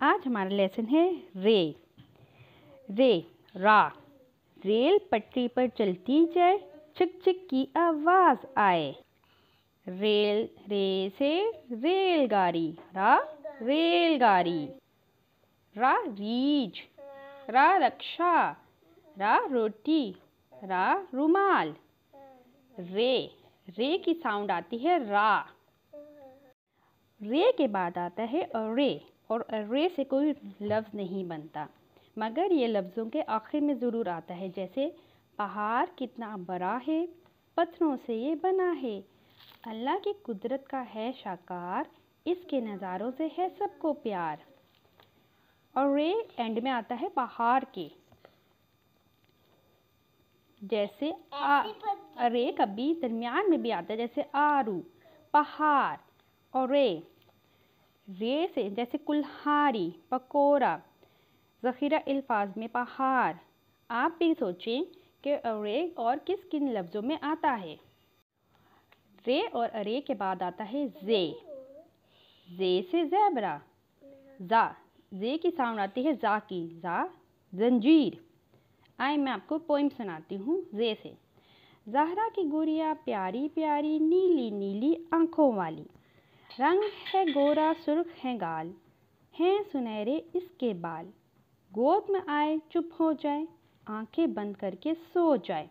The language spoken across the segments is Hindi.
आज हमारा लेसन है रे। रे रा। रेल पटरी पर चलती जाए, चिक चिक की आवाज आए। रेल रे से रेलगाड़ी, रा रेलगाड़ी। रा रीछ, रा रक्षा, रा रोटी, रा रुमाल। रे की साउंड आती है रा। रे के बाद आता है अरे, और अरे से कोई लफ्ज़ नहीं बनता, मगर ये लफ्ज़ों के आखिर में ज़रूर आता है, जैसे पहाड़ कितना बड़ा है, पत्थरों से ये बना है, अल्लाह की कुदरत का है शाकार, इसके नज़ारों से है सबको प्यार। और रे एंड में आता है पहाड़ के, जैसे अरे कभी दरमियान में भी आता है, जैसे आरू, पहाड़। और रे से जैसे कुल्हाड़ी, पकोड़ा, ज़ख़ीरा अल्फाज में पहाड़। आप भी सोचें कि अरे और किस किन लफ्ज़ों में आता है। रे और अरे के बाद आता है जे। जे से ज़ेबरा, जा। जे की साउंड आती है जा की, जा जंजीर। आए मैं आपको पोइम सुनाती हूँ जे से। ज़हरा की गुड़िया प्यारी प्यारी, नीली नीली आँखों वाली, रंग है गोरा सुर्ख है गाल, हैं सुनहरे इसके बाल, गोद में आए चुप हो जाए, आंखें बंद करके सो जाए।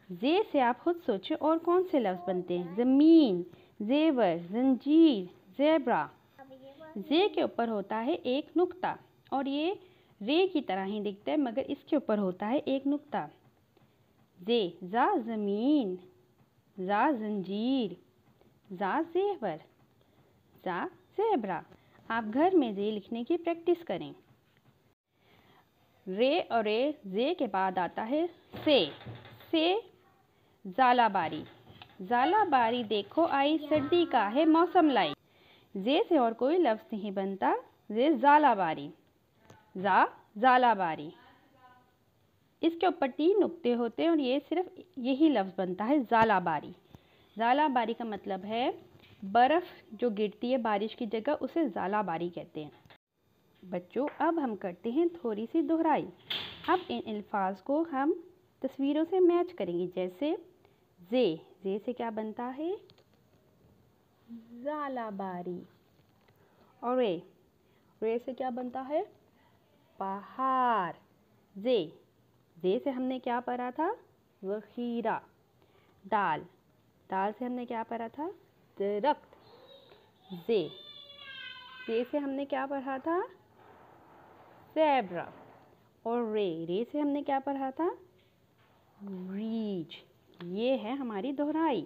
जे से आप खुद सोचें और कौन से लफ्ज़ बनते हैं। ज़मीन, जेवर, जंजीर, ज़ेब्रा। जे के ऊपर होता है एक नुक्ता, और ये रे की तरह ही दिखता है, मगर इसके ऊपर होता है एक नुक्ता। जे जा ज़मीन, जा जंजीर, जा ज़ेवर, जा ज़ेब्रा। आप घर में जे लिखने की प्रैक्टिस करें। रे और जे के बाद आता है से ज़ालाबारी। ज़ालाबारी देखो आई, सर्दी का है मौसम लाई। जे से और कोई लफ्ज़ नहीं बनता, जे ज़ालाबारी, जा ज़ालाबारी। इसके ऊपर 3 नुक्ते होते हैं और ये सिर्फ यही लफ्ज़ बनता है ज़ालाबारी। ज़ालाबारी का मतलब है बर्फ़ जो गिरती है बारिश की जगह, उसे ज़ालाबारी कहते हैं। बच्चों अब हम करते हैं थोड़ी सी दोहराई। अब इन अल्फाज को हम तस्वीरों से मैच करेंगे, जैसे जे से क्या बनता है, ज़ालाबारी। और रे से क्या बनता है, पहाड़। जे से हमने क्या पढ़ा था, ज़ख़ीरा। दाल से हमने क्या पढ़ा था, दरख्त। जे से हमने क्या पढ़ा था, ज़ेब्रा। और रे से हमने क्या पढ़ा था, रीछ। ये है हमारी दोहराई।